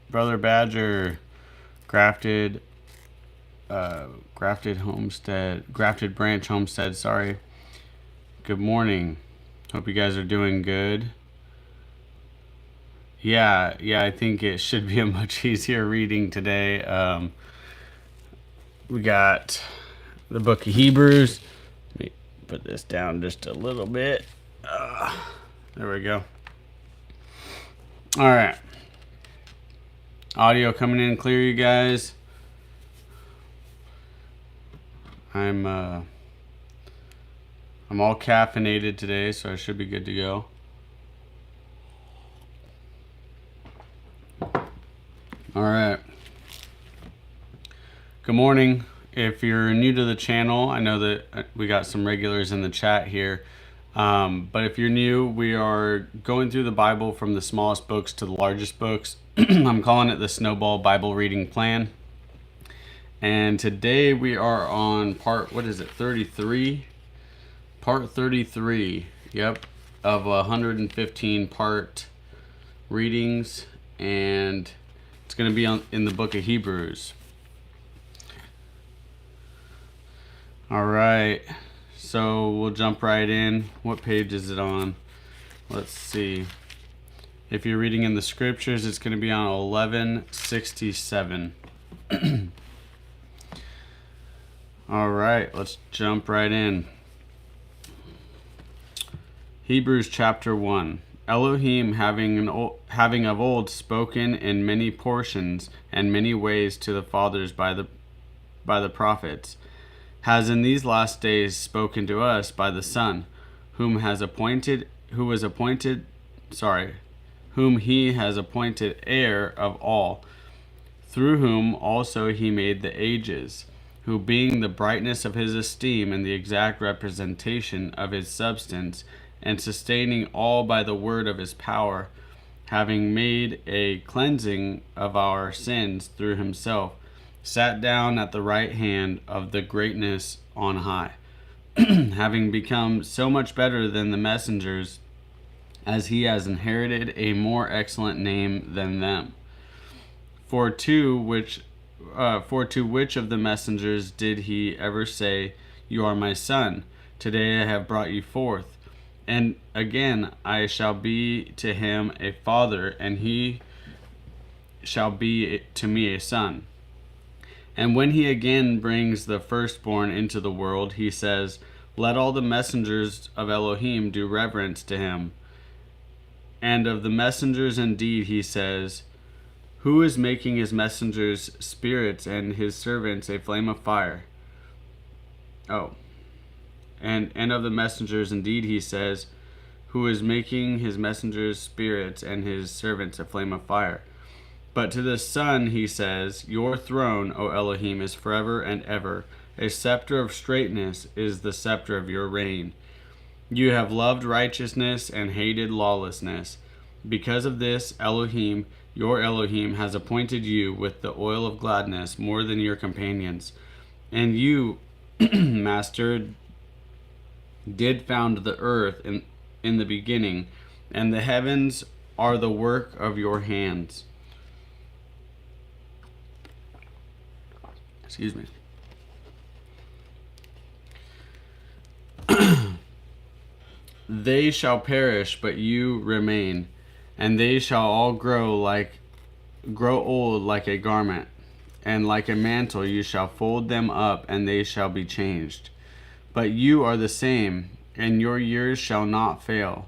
Brother Badger, Grafted, Grafted Branch Homestead, sorry. Good morning. Hope you guys are doing good. Yeah, I think it should be a much easier reading today. We got the book of Hebrews. Let me put this down just a little bit. There we go. All right. Audio coming in clear, you guys. I'm all caffeinated today, so I should be good to go. All right. Good morning. If you're new to the channel, I know that we got some regulars in the chat here. But if you're new, we are going through the Bible from the smallest books to the largest books. I'm calling it the Snowball Bible reading plan. And today we are on part, 33? Part 33, yep, of 115 part readings. And it's going to be in the book of Hebrews. All right. So we'll jump right in. What page is it on? Let's see. If you're reading in the scriptures, it's going to be on 1167. All right, let's jump right in. Hebrews chapter 1. Elohim having of old spoken in many portions and many ways to the fathers by the prophets, has in these last days spoken to us by the Son, whom he has appointed heir of all, through whom also he made the ages, who being the brightness of his esteem and the exact representation of his substance, and sustaining all by the word of his power, having made a cleansing of our sins through himself, sat down at the right hand of the greatness on high, having become so much better than the messengers, as he has inherited a more excellent name than them. For to which of the messengers did he ever say, "You are my son, today I have brought you forth"? And again, I shall be to him a father, and he shall be to me a son. And when he again brings the firstborn into the world, he says, "Let all the messengers of Elohim do reverence to him." And of the messengers indeed he says, "Who is making his messengers spirits and his servants a flame of fire?" And of the messengers indeed he says, "Who is making his messengers spirits and his servants a flame of fire?" But to the Son he says, "Your throne, O Elohim, is forever and ever. A scepter of straightness is the scepter of your reign. You have loved righteousness and hated lawlessness. Because of this, Elohim, your Elohim, has appointed you with the oil of gladness more than your companions. And you, Master, did found the earth in the beginning, and the heavens are the work of your hands." Excuse me. They shall perish, but you remain, and they shall all grow old like a garment, and like a mantle you shall fold them up, and they shall be changed. But you are the same, and your years shall not fail.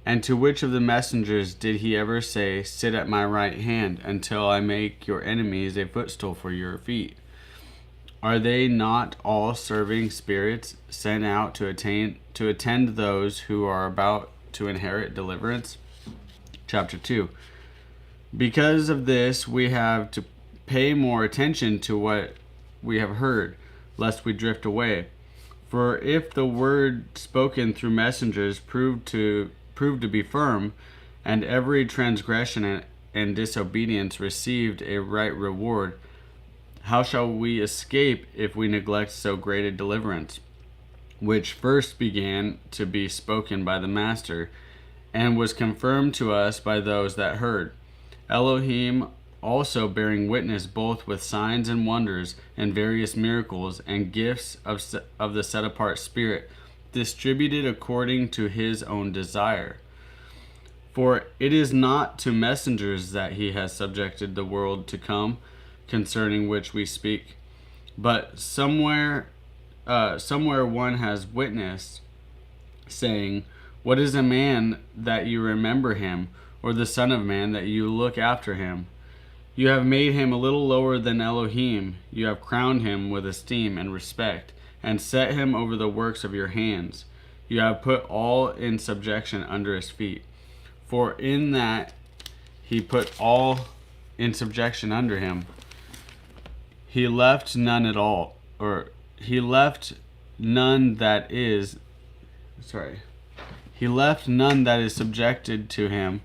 And to which of the messengers did he ever say, "Sit at my right hand, until I make your enemies a footstool for your feet"? Are they not all serving spirits sent out to attend those who are about to inherit deliverance? Chapter 2. Because of this, we have to pay more attention to what we have heard, lest we drift away. For if the word spoken through messengers proved to be firm, and every transgression and disobedience received a right reward, how shall we escape if we neglect so great a deliverance, which first began to be spoken by the Master, and was confirmed to us by those that heard? Elohim also bearing witness both with signs and wonders and various miracles and gifts of the set apart Spirit, distributed according to his own desire. For it is not to messengers that he has subjected the world to come, concerning which we speak, but somewhere one has witnessed, saying, "What is a man that you remember him, or the Son of Man that you look after him? You have made him a little lower than Elohim. You have crowned him with esteem and respect, and set him over the works of your hands. You have put all in subjection under his feet. For in that he put all in subjection under him, he left none at all, or he left none that is subjected to him.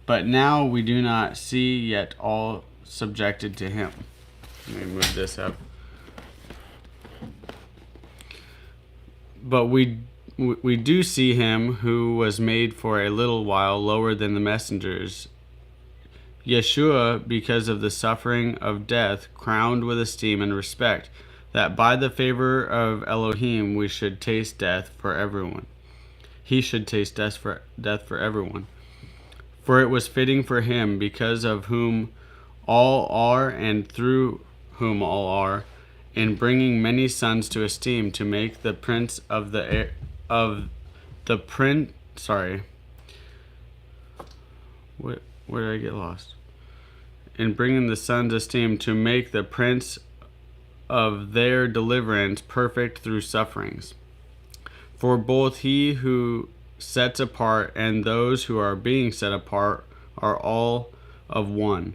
But now we do not see yet all subjected to him." Let me move this up. But we do see him who was made for a little while lower than the messengers, Yeshua, because of the suffering of death, crowned with esteem and respect, that by the favor of Elohim we should taste death for everyone. He should taste death for everyone. For it was fitting for him, because of whom all are and through whom all are, in bringing many sons to esteem, to make the prince of the where did I get lost? In bringing the sons esteem, to make the prince of their deliverance perfect through sufferings. For both he who sets apart and those who are being set apart are all of one.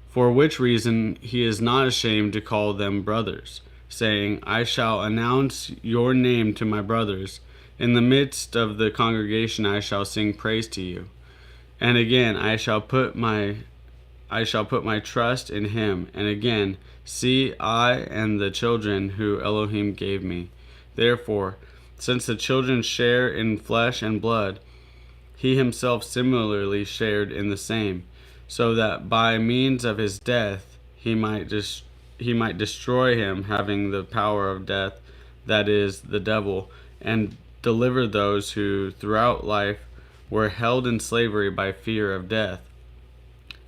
For which reason he is not ashamed to call them brothers, saying, "I shall announce your name to my brothers. In the midst of the congregation I shall sing praise to you." And again, I shall put my trust in him. And again, see, I and the children who Elohim gave me. Therefore, since the children share in flesh and blood, he himself similarly shared in the same, so that by means of his death he might destroy him having the power of death, that is, the devil, and deliver those who throughout life were held in slavery by fear of death.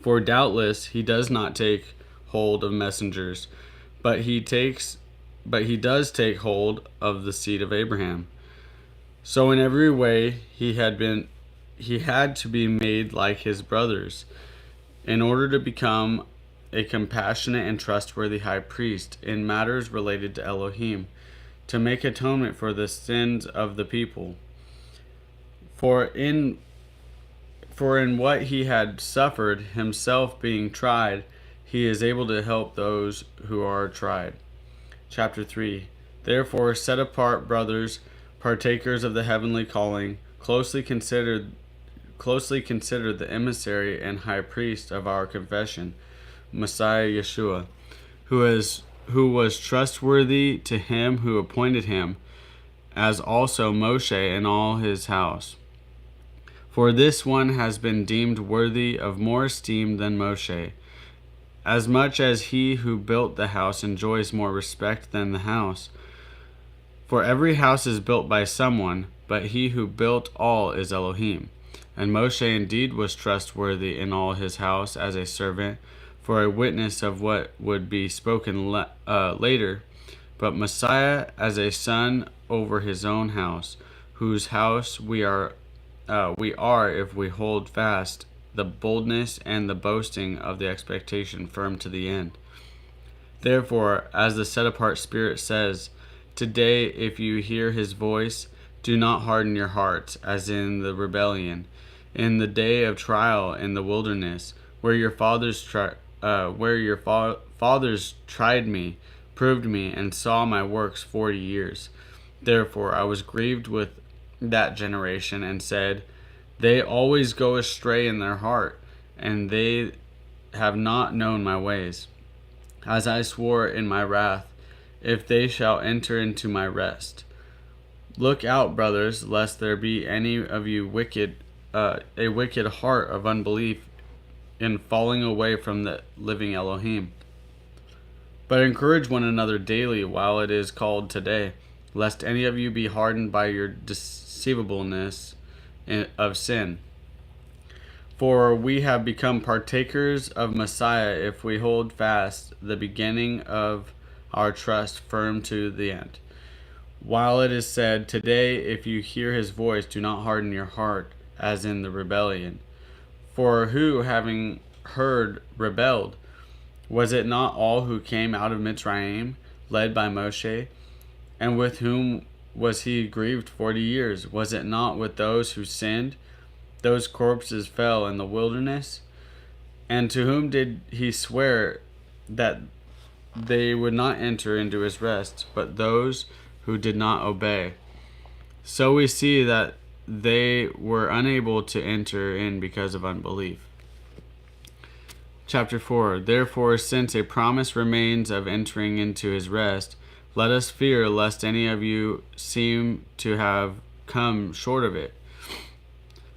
For doubtless he does not take hold of messengers, but he does take hold of the seed of Abraham. So in every way he had to be made like his brothers, in order to become a compassionate and trustworthy high priest in matters related to Elohim, to make atonement for the sins of the people. For in what he had suffered, himself being tried, he is able to help those who are tried. Chapter 3. Therefore, set apart, brothers, partakers of the heavenly calling, closely consider the emissary and high priest of our confession, Messiah Yeshua, who was trustworthy to him who appointed him, as also Moshe and all his house. For this one has been deemed worthy of more esteem than Moshe, as much as he who built the house enjoys more respect than the house. For every house is built by someone, but he who built all is Elohim. And Moshe indeed was trustworthy in all his house as a servant, for a witness of what would be spoken later, but Messiah as a son over his own house, whose house we are if we hold fast the boldness and the boasting of the expectation firm to the end. Therefore, as the set-apart Spirit says, "Today, if you hear his voice, do not harden your hearts, as in the rebellion, in the day of trial in the wilderness, where your fathers tried me, proved me, and saw my works 40 years. Therefore I was grieved with that generation, and said, they always go astray in their heart, and they have not known my ways. As I swore in my wrath, if they shall enter into my rest. Look out, brothers, lest there be any of you a wicked heart of unbelief in falling away from the living Elohim. But encourage one another daily while it is called today, lest any of you be hardened by your deceivableness of sin. For we have become partakers of Messiah if we hold fast the beginning of our trust firm to the end. While it is said, today, if you hear his voice, do not harden your heart, as in the rebellion. For who, having heard, rebelled? Was it not all who came out of Mitzrayim, led by Moshe? And with whom was he grieved 40 years? Was it not with those who sinned? Those corpses fell in the wilderness? And to whom did he swear that they would not enter into his rest, but those who did not obey? So we see that they were unable to enter in because of unbelief. Chapter 4. Therefore, since a promise remains of entering into his rest, let us fear lest any of you seem to have come short of it.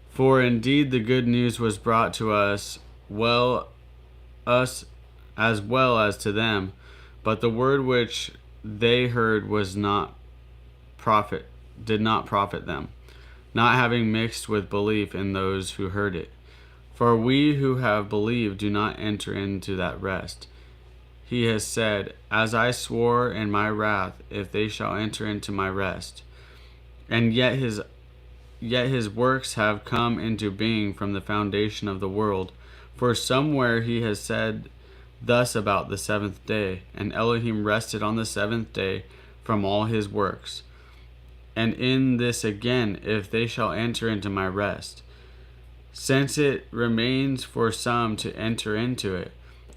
For indeed the good news was brought to us as well as to them, but the word which they heard did not profit them, not having mixed with belief in those who heard it. For we who have believed do not enter into that rest. He has said, as I swore in my wrath, if they shall enter into my rest. And yet his works have come into being from the foundation of the world. For somewhere he has said thus about the seventh day, and Elohim rested on the seventh day from all his works. And in this again, if they shall enter into my rest. Since it remains for some to enter into it,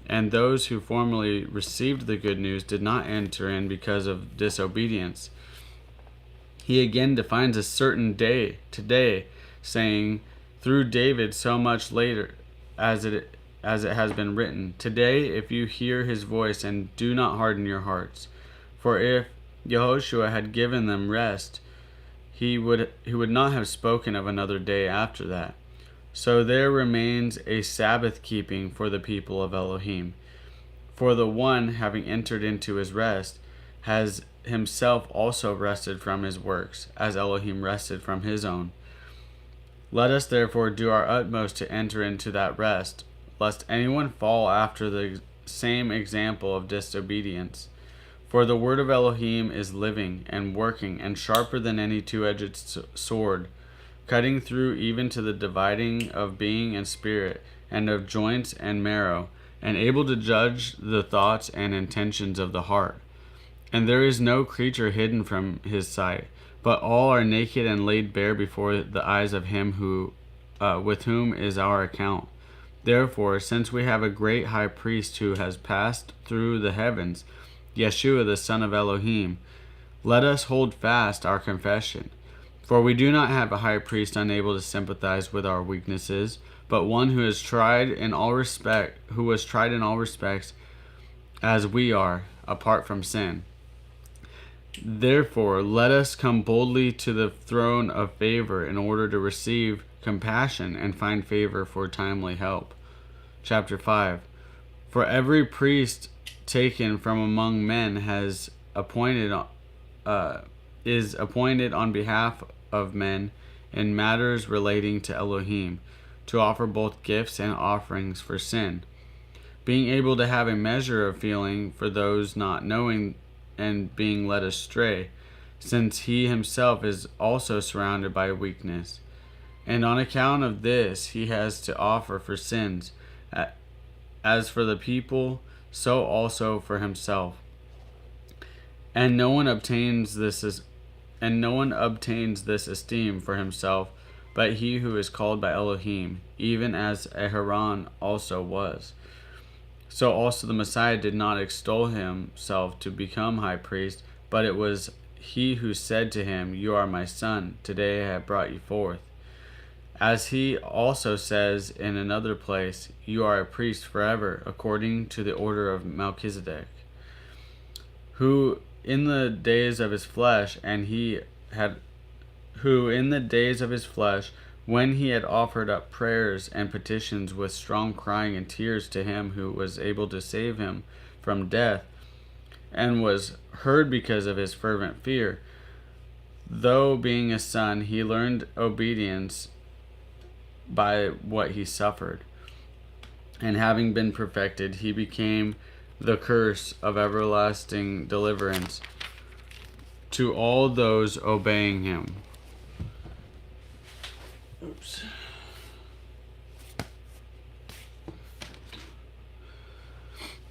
and those who formerly received the good news did not enter in because of disobedience. He again defines a certain day, today, saying, through David so much later, as it has been written, today if you hear his voice and do not harden your hearts. For if Yehoshua had given them rest, he would not have spoken of another day after that. So there remains a Sabbath keeping for the people of Elohim. For the one, having entered into his rest, has himself also rested from his works, as Elohim rested from his own. Let us therefore do our utmost to enter into that rest, lest anyone fall after the same example of disobedience. For the word of Elohim is living and working and sharper than any two-edged sword, cutting through even to the dividing of being and spirit, and of joints and marrow, and able to judge the thoughts and intentions of the heart. And there is no creature hidden from his sight, but all are naked and laid bare before the eyes of him who, with whom is our account. Therefore, since we have a great high priest who has passed through the heavens, Yeshua the Son of Elohim, let us hold fast our confession. For we do not have a high priest unable to sympathize with our weaknesses, but one who was tried in all respects as we are, apart from sin. Therefore, let us come boldly to the throne of favor in order to receive compassion and find favor for timely help. Chapter 5. For every priest taken from among men is appointed on behalf of men in matters relating to Elohim, to offer both gifts and offerings for sin, being able to have a measure of feeling for those not knowing and being led astray, since he himself is also surrounded by weakness. And on account of this he has to offer for sins, as for the people, so also for himself. And no one obtains this esteem for himself, but he who is called by Elohim, even as Aharon also was. So also the Messiah did not extol himself to become high priest, but it was he who said to him, "You are my son, today I have brought you forth." As he also says in another place, "You are a priest forever, according to the order of Melchizedek," who in the days of his flesh When he had offered up prayers and petitions with strong crying and tears to him who was able to save him from death, and was heard because of his fervent fear, though being a son, he learned obedience by what he suffered. And having been perfected, he became the curse of everlasting deliverance to all those obeying him. Oops.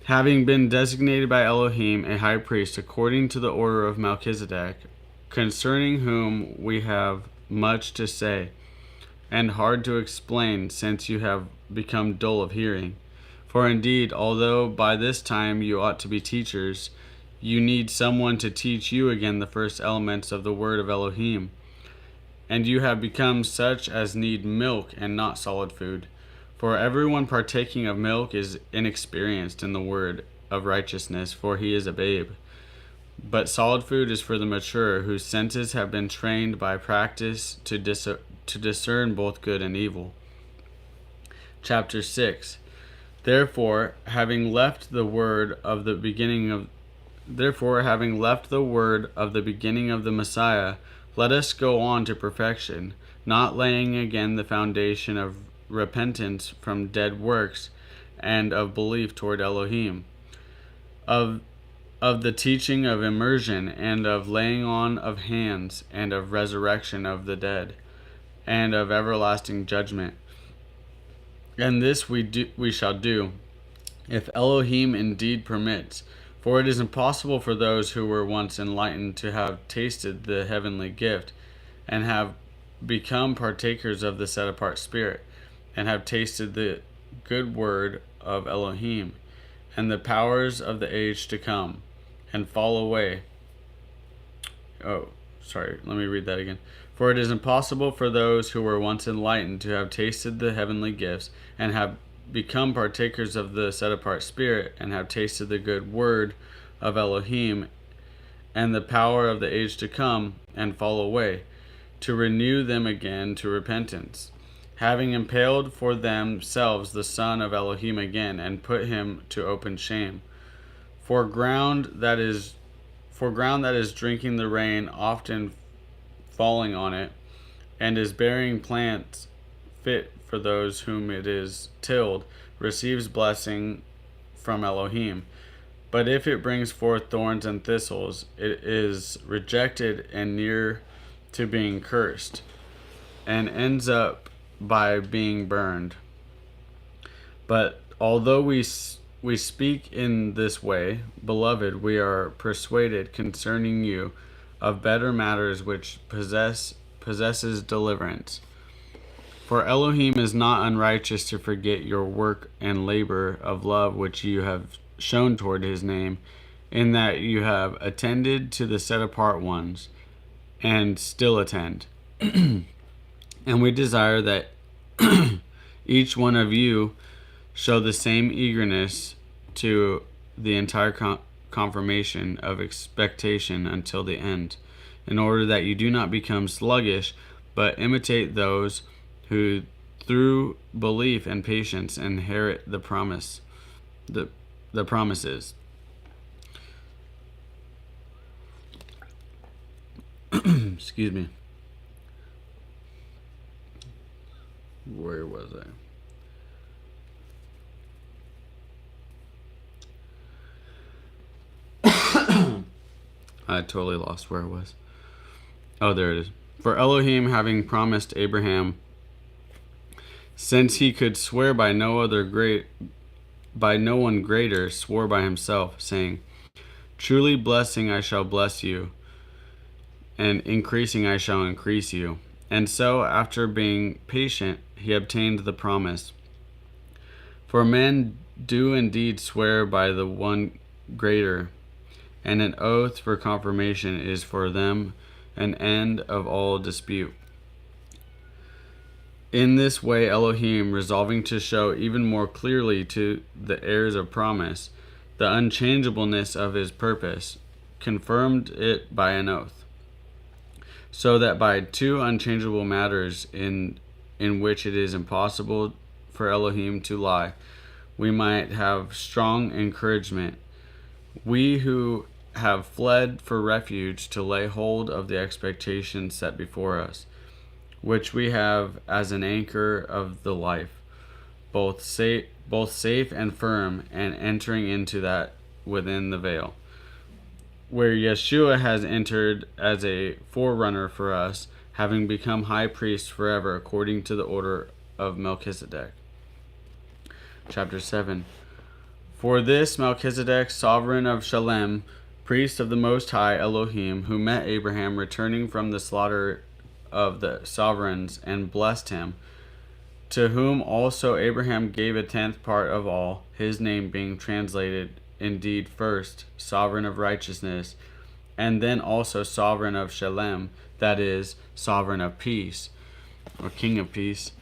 Having been designated by Elohim a high priest according to the order of Melchizedek, concerning whom we have much to say, and hard to explain, since you have become dull of hearing. For indeed, although by this time you ought to be teachers, you need someone to teach you again the first elements of the word of Elohim. And you have become such as need milk and not solid food. For everyone partaking of milk is inexperienced in the word of righteousness, for he is a babe. But solid food is for the mature, whose senses have been trained by practice to discern both good and evil. Chapter 6. Therefore, having left the word of the beginning of the Messiah, let us go on to perfection, not laying again the foundation of repentance from dead works and of belief toward Elohim, of the teaching of immersion and of laying on of hands and of resurrection of the dead and of everlasting judgment. And this we shall do, if Elohim indeed permits. For it is impossible for those who were once enlightened to have tasted the heavenly gift, and have become partakers of the set-apart Spirit, and have tasted the good word of Elohim, and the powers of the age to come, and fall away. Let me read that again. For it is impossible for those who were once enlightened to have tasted the heavenly gifts, and have become partakers of the set-apart Spirit, and have tasted the good word of Elohim, and the power of the age to come, and fall away, to renew them again to repentance, having impaled for themselves the Son of Elohim again, and put him to open shame. For ground that is drinking the rain, often falling on it, and is bearing plants fit for those whom it is tilled, receives blessing from Elohim. But if it brings forth thorns and thistles, it is rejected and near to being cursed, and ends up by being burned. But although we speak in this way, beloved, we are persuaded concerning you of better matters which possesses deliverance. For Elohim is not unrighteous to forget your work and labor of love which you have shown toward his name, in that you have attended to the set-apart ones, and still attend. And we desire that each one of you show the same eagerness to the entire confirmation of expectation until the end, in order that you do not become sluggish, but imitate those who through belief and patience inherit the promises. Excuse me. Where was I? I totally lost where it was. Oh, there it is. For Elohim, having promised Abraham, since he could swear by no one greater, swore by himself, saying, truly blessing I shall bless you, and increasing I shall increase you. And so, after being patient, he obtained the promise. For men do indeed swear by the one greater, and an oath for confirmation is for them an end of all dispute. In this way, Elohim, resolving to show even more clearly to the heirs of promise the unchangeableness of his purpose, confirmed it by an oath, so that by two unchangeable matters in in which it is impossible for Elohim to lie, we might have strong encouragement. We who have fled for refuge to lay hold of the expectation set before us, which we have as an anchor of the life, both safe and firm, and entering into that within the veil, where Yeshua has entered as a forerunner for us, having become high priest forever according to the order of Melchizedek. Chapter 7. For this Melchizedek, sovereign of Shalem, priest of the Most High Elohim, who met Abraham returning from the slaughter of the sovereigns and blessed him, to whom also Abraham gave a tenth part of all, his name being translated indeed first, sovereign of righteousness, and then also sovereign of Shalem, that is, sovereign of peace, or king of peace,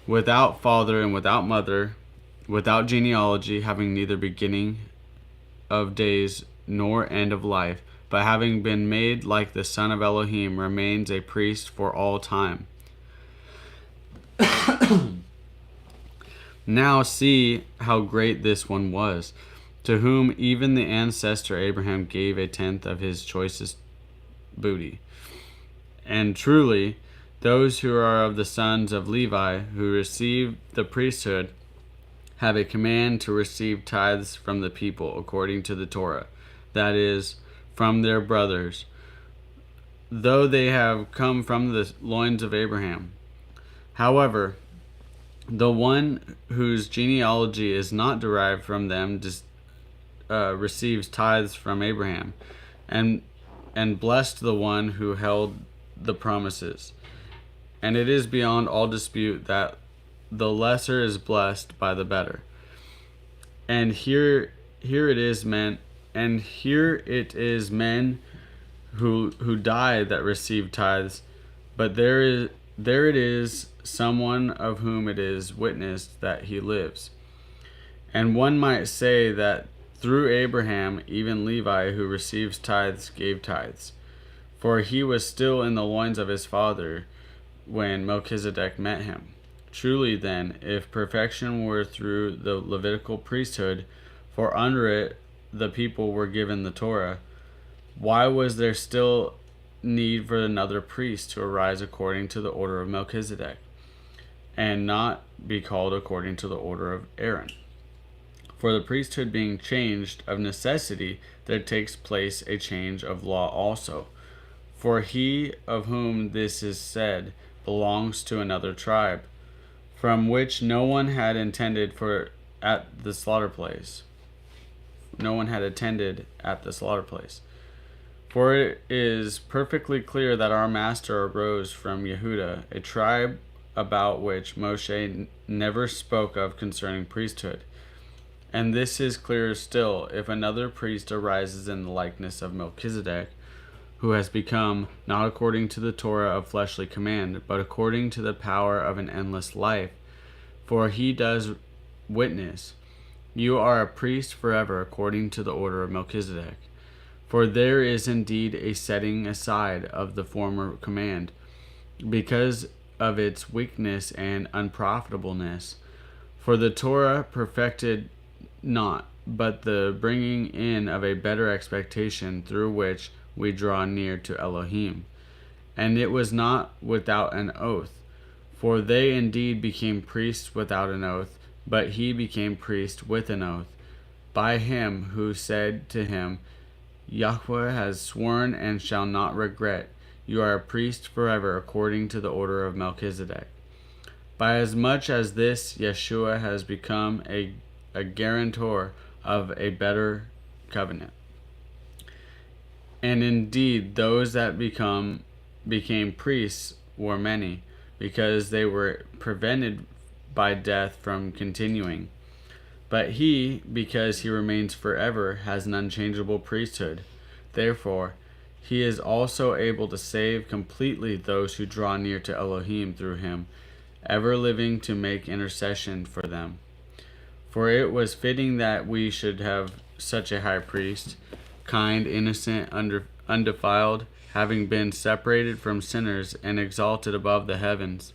without father and without mother, without genealogy, having neither beginning of days nor end of life, but having been made like the Son of Elohim, remains a priest for all time. Now see how great this one was, to whom even the ancestor Abraham gave a tenth of his choicest booty. And truly, those who are of the sons of Levi, who receive the priesthood, have a command to receive tithes from the people according to the Torah, that is, from their brothers, though they have come from the loins of Abraham. However, the one whose genealogy is not derived from them receives tithes from Abraham, and blessed the one who held the promises. And it is beyond all dispute that the lesser is blessed by the better. And here it is men who die that receive tithes, but there it is someone of whom it is witnessed that he lives. And one might say that through Abraham, even Levi, who receives tithes, gave tithes, for he was still in the loins of his father when Melchizedek met him. Truly then, if perfection were through the Levitical priesthood, for under it the people were given the Torah, why was there still need for another priest to arise according to the order of Melchizedek, and not be called according to the order of Aaron? For the priesthood being changed of necessity, there takes place a change of law also. For he of whom this is said belongs to another tribe, from which no one had attended at the slaughter place. For it is perfectly clear that our master arose from Yehuda, a tribe about which Moshe never spoke of concerning priesthood. And this is clearer still, if another priest arises in the likeness of Melchizedek, who has become, not according to the Torah of fleshly command, but according to the power of an endless life. For he does witness, you are a priest forever according to the order of Melchizedek. For there is indeed a setting aside of the former command, because of its weakness and unprofitableness. For the Torah perfected not, but the bringing in of a better expectation, through which we draw near to Elohim. And it was not without an oath, for they indeed became priests without an oath, but he became priest with an oath, by him who said to him, Yahweh has sworn and shall not regret, you are a priest forever according to the order of Melchizedek. By as much as this, Yeshua has become a guarantor of a better covenant. And indeed, those that became priests were many, because they were prevented by death from continuing. But he, because he remains forever, has an unchangeable priesthood. Therefore, he is also able to save completely those who draw near to Elohim through him, ever living to make intercession for them. For it was fitting that we should have such a high priest, kind, innocent, undefiled, having been separated from sinners and exalted above the heavens,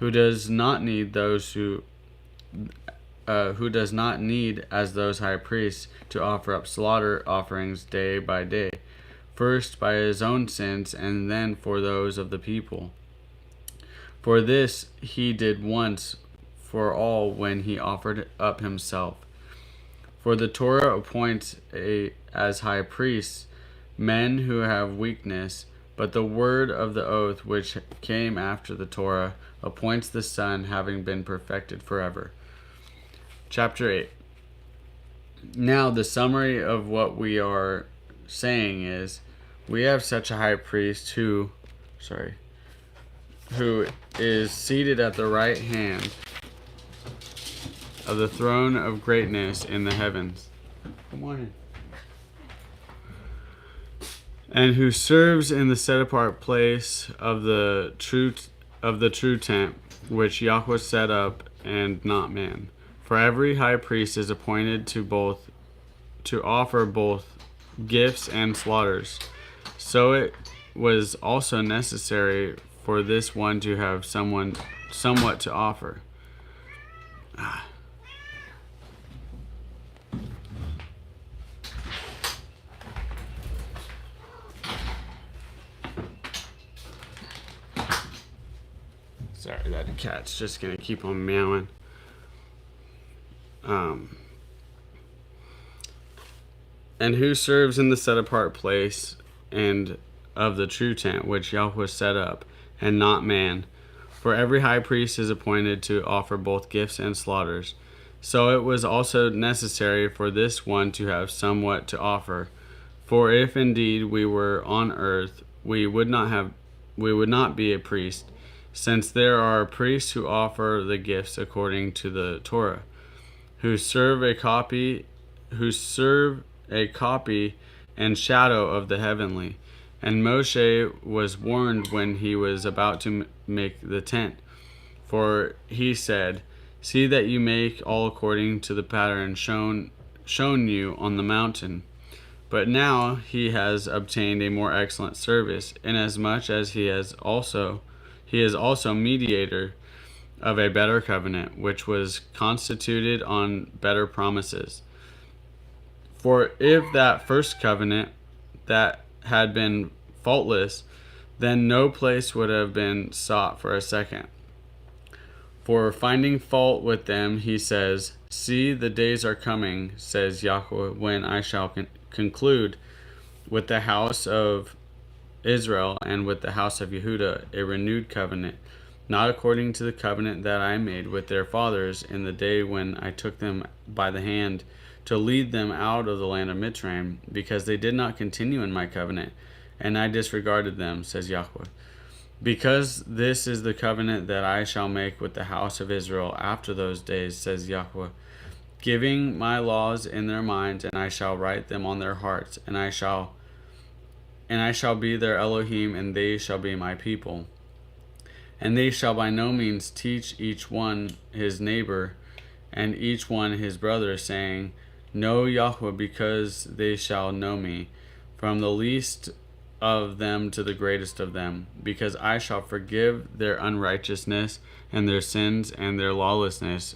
who does not need as those high priests to offer up slaughter offerings day by day, first by his own sins and then for those of the people. For this he did once for all when he offered up himself. For the Torah appoints as high priests men who have weakness, but the word of the oath which came after the Torah appoints the Son, having been perfected forever. Chapter 8. Now the summary of what we are saying is, we have such a high priest who is seated at the right hand of the throne of greatness in the heavens. Good morning. And who serves in the set apart place of the true tent, which Yahweh set up, and not man. For every high priest is appointed to offer both gifts and slaughters. So it was also necessary for this one to have somewhat to offer. Sorry, that cat's just gonna keep on meowing. And who serves in the set apart place and of the true tent which Yahweh set up, and not man. For every high priest is appointed to offer both gifts and slaughters. So it was also necessary for this one to have somewhat to offer. For if indeed we were on earth, we would not be a priest, since there are priests who offer the gifts according to the Torah, who serve a copy and shadow of the heavenly. And Moshe was warned when he was about to make the tent. For he said, "See that you make all according to the pattern shown you on the mountain." But now he has obtained a more excellent service, inasmuch as he is also mediator of a better covenant, which was constituted on better promises. For if that first covenant that had been faultless, then no place would have been sought for a second. For finding fault with them, he says, "See, the days are coming, says Yahweh, when I shall conclude with the house of Israel and with the house of Yehudah a renewed covenant, not according to the covenant that I made with their fathers in the day when I took them by the hand to lead them out of the land of Mitzrayim, because they did not continue in my covenant, and I disregarded them, says Yahweh. Because this is the covenant that I shall make with the house of Israel after those days, says Yahweh, giving my laws in their minds, and I shall write them on their hearts, and I shall be their Elohim, and they shall be my people. And they shall by no means teach each one his neighbor, and each one his brother, saying, Know Yahweh, because they shall know me, from the least of them to the greatest of them, because I shall forgive their unrighteousness and their sins and their lawlessness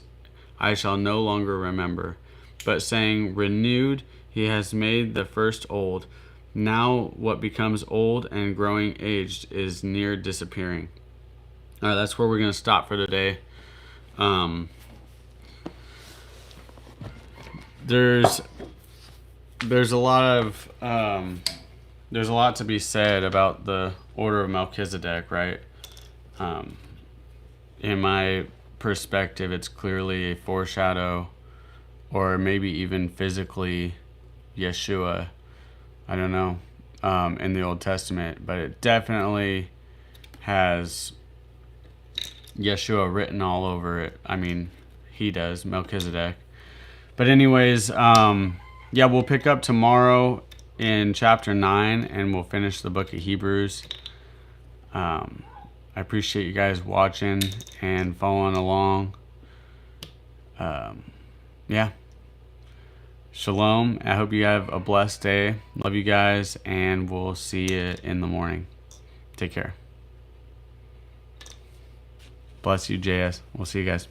I shall no longer remember. But saying, renewed, he has made the first old. Now what becomes old and growing aged is near disappearing. All right, that's where we're going to stop for today. There's a lot to be said about the order of Melchizedek, right? In my perspective, it's clearly a foreshadow, or maybe even physically Yeshua. I don't know, in the Old Testament, but it definitely has Yeshua written all over it. I mean, he does, Melchizedek. But anyways, we'll pick up tomorrow in chapter 9, and we'll finish the book of Hebrews. I appreciate you guys watching and following along. Shalom. I hope you have a blessed day. Love you guys, and we'll see you in the morning. Take care. Bless you, JS. We'll see you guys.